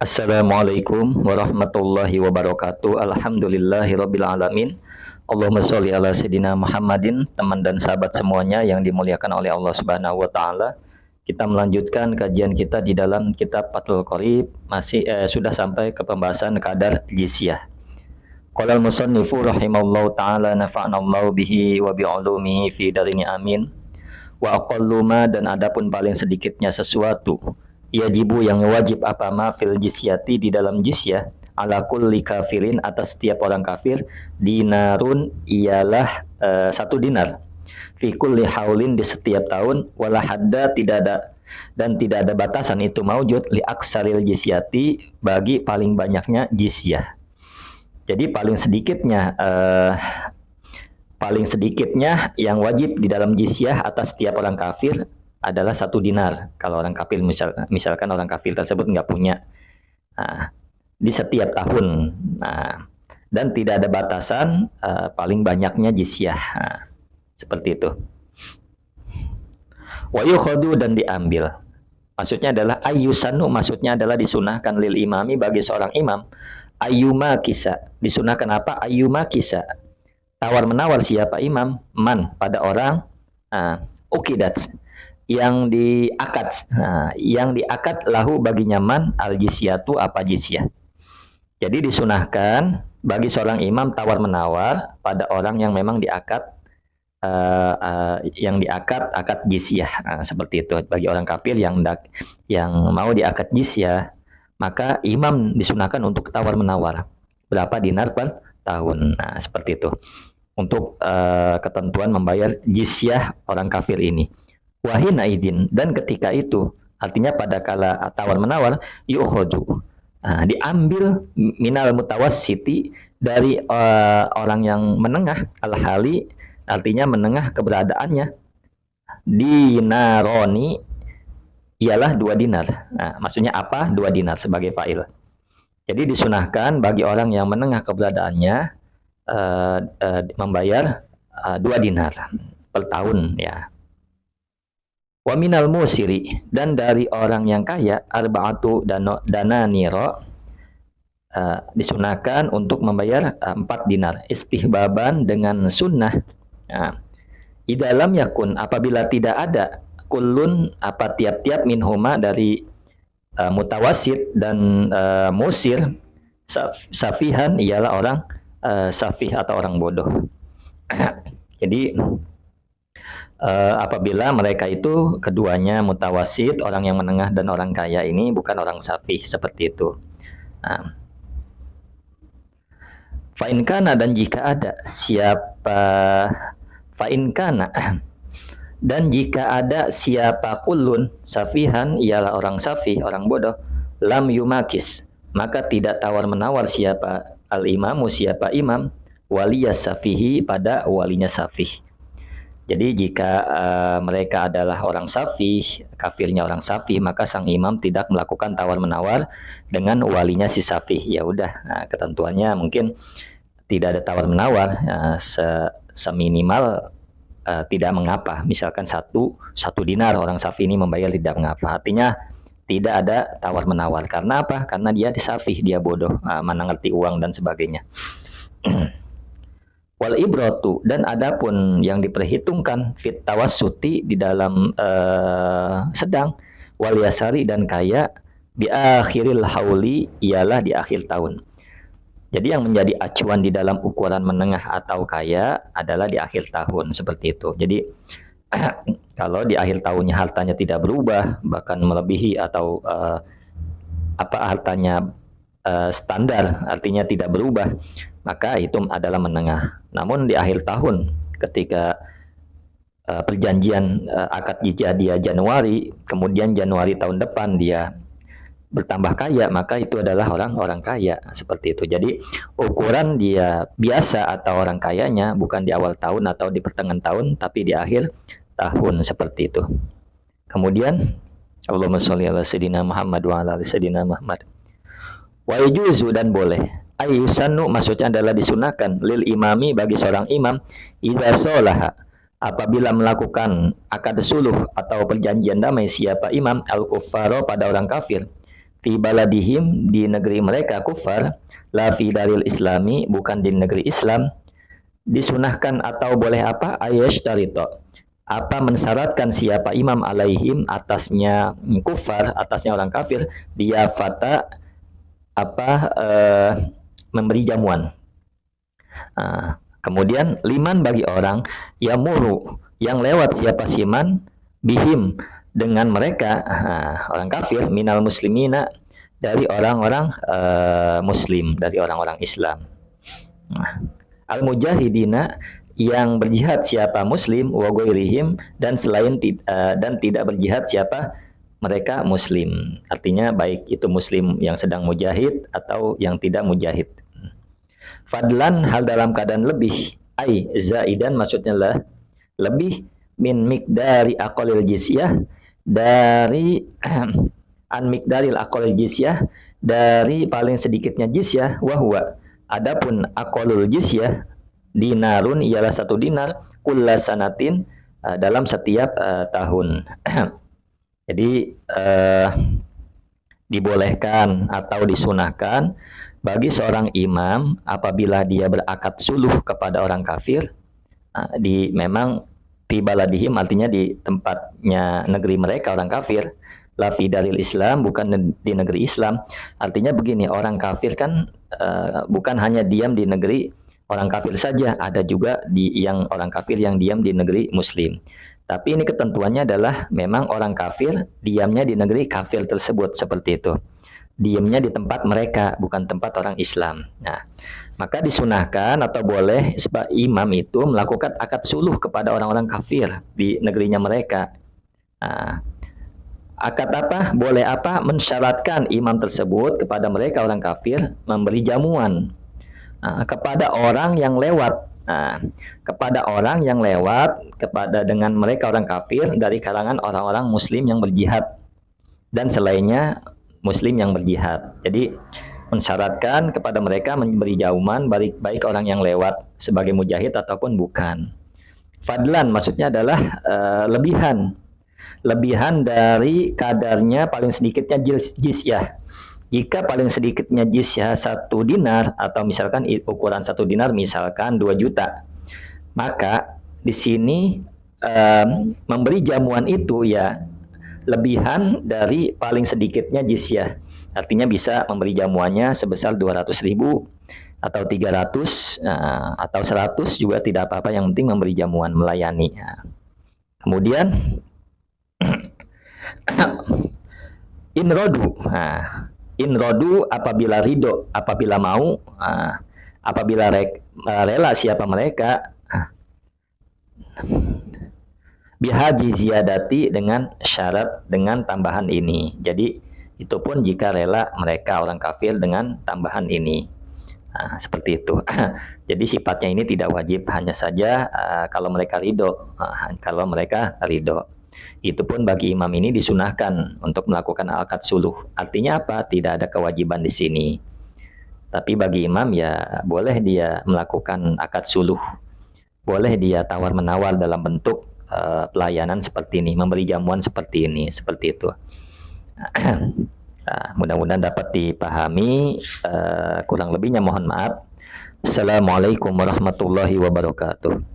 Assalamualaikum warahmatullahi wabarakatuh. Alhamdulillahirabbil alamin. Allahumma sholli ala sayidina Muhammadin, teman dan sahabat semuanya yang dimuliakan oleh Allah Subhanahu wa taala. Kita melanjutkan kajian kita di dalam kitab Fathul Qorib, sudah sampai ke pembahasan kadar jizyah. Qala al-musannifu rahimallahu taala nafa'anallahu bihi wa bi'ulumihi fi darini amin. Wa aqallu ma, dan adapun paling sedikitnya sesuatu yajibu yang wajib apa ma fil jizyati di dalam jizyah ala kulli kafirin atas setiap orang kafir dinarun ialah 1 dinar fi kulli haulin di setiap tahun wala hadda tidak ada dan tidak ada batasan itu maujud li aksaril jizyati bagi paling banyaknya jizyah. Jadi paling sedikitnya yang wajib di dalam jizyah atas setiap orang kafir adalah 1 dinar. Kalau orang kafir misalkan orang kafir tersebut nggak punya, di setiap tahun. Dan tidak ada batasan paling banyaknya jizyah. Seperti itu. Wa yukhadu, dan diambil. Maksudnya adalah ayyusanu, maksudnya adalah disunahkan lil imami bagi seorang imam. Ayyuma kisa, disunahkan apa? Ayyuma kisa, tawar menawar siapa imam man pada orang ukidat yang diakad, yang diakad lahu baginya man al jizyatu apa jizyah. Jadi disunahkan bagi seorang imam tawar menawar pada orang yang memang diakad akad jizyah, seperti itu. Bagi orang kafir yang mau diakad jizyah, maka imam disunahkan untuk tawar menawar berapa dinar per tahun. Seperti itu untuk ketentuan membayar jizyah orang kafir ini. Wahina izin, dan ketika itu artinya pada kala tawar menawar yukhadu, diambil minal mutawassiti dari orang yang menengah, al-hali artinya menengah keberadaannya, dinaroni ialah 2 dinar. Maksudnya apa? 2 dinar sebagai fa'il. Jadi disunahkan bagi orang yang menengah keberadaannya membayar 2 dinar per tahun, ya. Wa minal musiri, dan dari orang yang kaya arba'atu dananiro, disunahkan untuk membayar 4 dinar istihbaban dengan sunnah. Di dalam yakun, apabila tidak ada kullun apa tiap-tiap minhuma dari mutawasid dan musir, safihan ialah orang safih atau orang bodoh. Jadi apabila mereka itu keduanya mutawasid, orang yang menengah dan orang kaya ini bukan orang safih, seperti itu. Fa'inkana, dan jika ada siapa fa'inkana, dan jika ada siapa kullun safihan ialah orang safih, orang bodoh, lam yumakis, maka tidak tawar menawar siapa al-imamu, siapa imam, waliyas safihi, pada walinya safih. Jadi jika mereka adalah orang safih, kafirnya orang safih, maka sang imam tidak melakukan tawar menawar dengan walinya si safih. Ya udah, ketentuannya mungkin tidak ada tawar menawar, seminimal tidak mengapa. Misalkan 1 dinar orang safih ini membayar tidak mengapa. Artinya tidak ada tawar menawar. Karena apa? Karena dia disafih, dia bodoh, mana ngerti uang dan sebagainya. Wal ibratu, dan adapun yang diperhitungkan fit tawassuti di dalam sedang, wal yasari, dan kaya, di akhiril hauli ialah di akhir tahun. Jadi yang menjadi acuan di dalam ukuran menengah atau kaya adalah di akhir tahun, seperti itu. Jadi kalau di akhir tahunnya hartanya tidak berubah, bahkan melebihi atau hartanya standar, artinya tidak berubah, maka itu adalah menengah. Namun di akhir tahun ketika perjanjian akad jizyah dia Januari, kemudian Januari tahun depan dia bertambah kaya, maka itu adalah orang kaya, seperti itu. Jadi ukuran dia biasa atau orang kayanya bukan di awal tahun atau di pertengahan tahun, tapi di akhir tahun, seperti itu. Kemudian Allahumma sholli ala sayidina Muhammad wa ala ali sayidina Muhammad. Wa yajuzu, dan boleh, ayyusannu maksudnya adalah disunahkan lil imami bagi seorang imam idza sholaha, apabila melakukan akad suluh atau perjanjian damai siapa imam al kuffaro pada orang kafir fi baladihim, di negeri mereka kufar, la fi daril islami, bukan di negeri Islam, disunahkan atau boleh apa? Ayashtarito, apa mensyaratkan siapa imam alaihim, atasnya kufar, atasnya orang kafir, dia fata apa memberi jamuan. Kemudian liman, bagi orang yamuru, yang lewat siapa siman, bihim, dengan mereka, orang kafir, minal muslimina, dari orang-orang muslim, dari orang-orang Islam. Al mujahidina, yang berjihad siapa muslim, wa ghairihim, dan selain dan tidak berjihad siapa mereka muslim. Artinya baik itu muslim yang sedang mujahid atau yang tidak mujahid. Fadlan, hal dalam keadaan lebih, ai zaidan, maksudnya lah lebih, min miqdari aqalil jizyah, dari an miqdaril aqalil jizyah, dari paling sedikitnya jizyah, wa huwa, adapun aqalul jizyah, dinarun, ialah 1 dinar, kullasanatin, dalam setiap tahun. Jadi dibolehkan atau disunahkan bagi seorang imam apabila dia berakad suluh kepada orang kafir, memang fi baladihim, artinya di tempatnya negeri mereka orang kafir, la fi daril Islam, bukan di negeri Islam. Artinya begini, orang kafir kan bukan hanya diam di negeri orang kafir saja, ada juga yang orang kafir yang diam di negeri muslim. Tapi ini ketentuannya adalah memang orang kafir diamnya di negeri kafir tersebut, seperti itu. Diamnya di tempat mereka, bukan tempat orang Islam. Nah, maka disunahkan atau boleh sebab imam itu melakukan akad suluh kepada orang-orang kafir di negerinya mereka. Nah, akad apa? Boleh apa? Mensyaratkan imam tersebut kepada mereka orang kafir memberi jamuan kepada orang yang lewat. Kepada orang yang lewat kepada dengan mereka orang kafir dari kalangan orang-orang muslim yang berjihad dan selainnya muslim yang berjihad. Jadi mensyaratkan kepada mereka memberi jamuan baik orang yang lewat sebagai mujahid ataupun bukan. Fadlan maksudnya adalah lebihan dari kadarnya paling sedikitnya jizyah. Jika paling sedikitnya jizyah 1 dinar, atau misalkan ukuran 1 dinar misalkan 2 juta, maka di sini memberi jamuan itu ya lebihan dari paling sedikitnya jizyah. Artinya bisa memberi jamuannya sebesar 200.000 atau 300 atau 100 juga tidak apa-apa, yang penting memberi jamuan, melayani. Kemudian inrodu. Inrodu apabila ridho, apabila mau, apabila rela siapa mereka, bihaji ziyadati, dengan syarat, dengan tambahan ini. Jadi itu pun jika rela mereka orang kafir dengan tambahan ini. Seperti itu. Jadi sifatnya ini tidak wajib, hanya saja kalau mereka ridho. Kalau mereka ridho, itu pun bagi imam ini disunahkan untuk melakukan akad suluh. Artinya apa? Tidak ada kewajiban di sini. Tapi bagi imam ya boleh dia melakukan akad suluh. Boleh dia tawar-menawar dalam bentuk pelayanan seperti ini, memberi jamuan seperti ini, seperti itu. Mudah-mudahan dapat dipahami. Kurang lebihnya mohon maaf. Assalamualaikum warahmatullahi wabarakatuh.